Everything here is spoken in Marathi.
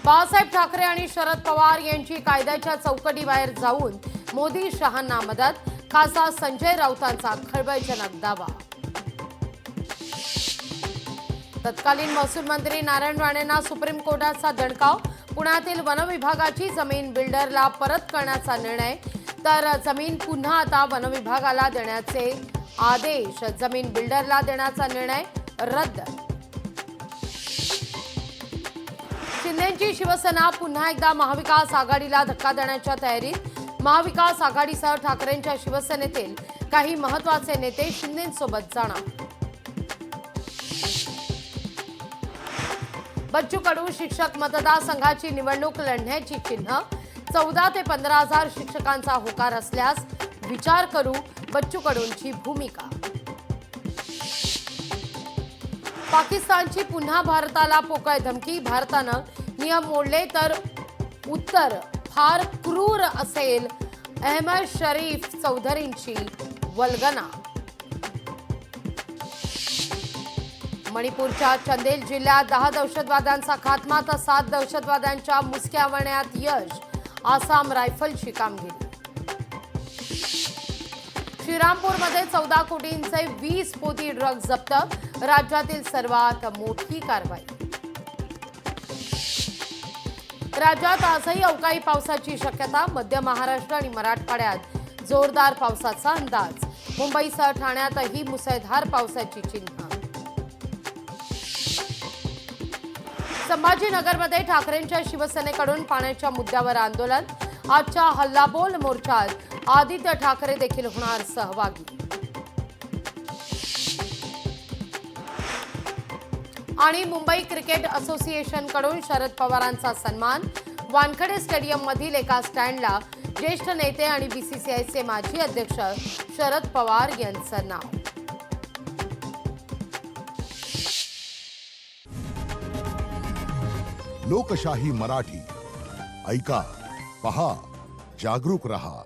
बाळासाहेब ठाकरे आणि शरद पवार यांची कायद्याच्या चौकटीबाहेर जाऊन मोदी शहांना मदत, खासदार संजय राऊतांचा खळबळजनक दावा। तत्कालीन महसूल मंत्री नारायण राणेंना सुप्रीम कोर्टाचा दणकाव, पुण्यातील वन विभागाची जमीन बिल्डरला परत करण्याचा निर्णय, तर जमीन पुन्हा आता वन विभागाला देण्याचे आदेश, जमीन बिल्डरला देण्याचा निर्णय रद्द। शिंदेंची शिवसेना पुन्हा एकदा महाविकास आघाडीला धक्का देण्याच्या तयारीत। महाविकास आघाडीसह ठाकरेंच्या शिवसेनेतील काही महत्त्वाचे नेते शिंदेंसोबत जाणार। बच्चू कडू शिक्षक मतदारसंघाची निवडणूक लढण्याची चिन्ह, 14 ते 15,000 शिक्षकांचा होकार असल्यास विचार करू, बच्चू कडूंची भूमिका। पाकिस्तानची पुन्हा भारताला पोकळ धमकी, भारतानं नियम मोडले तर उत्तर फार क्रूर असेल, अहमद शरीफ चौधरींची वल्गना। मणिपूरच्या चंदेल जिल्ह्यात 10 दहशतवाद्यांचा खात्मा, तर 7 दहशतवाद्यांच्या मुसक्यावण्यात यश, आसाम रायफलची कामगिरी। श्रीरामपूरमध्ये 14 कोटींचे 20 पोती ड्रग्ज जप्त, राज्यातील सर्वात मोठी कारवाई। राज्यात आजही अवकाळी पावसाची शक्यता, मध्य महाराष्ट्र आणि मराठवाड्यात जोरदार पावसाचा अंदाज, मुंबईसह ठाण्यातही मुसळधार पावसाची चिन्ह। संभाजीनगरमध्ये ठाकरेंच्या शिवसेनेकडून पाण्याच्या मुद्द्यावर आंदोलन, आजच्या हल्लाबोल मोर्चात आदित्य ठाकरे देखील होणार सहभागी। आणि मुंबई क्रिकेट असोसिएशनकडून शरद पवारांचा सन्मान, वानखेडे स्टेडियम मधील एका स्टँडला ज्येष्ठ नेते आणि बीसीसीआयचे माजी अध्यक्ष शरद पवार यांचं नाव। लोकशाही मराठी, ऐका, पहा, जागरूक रहा।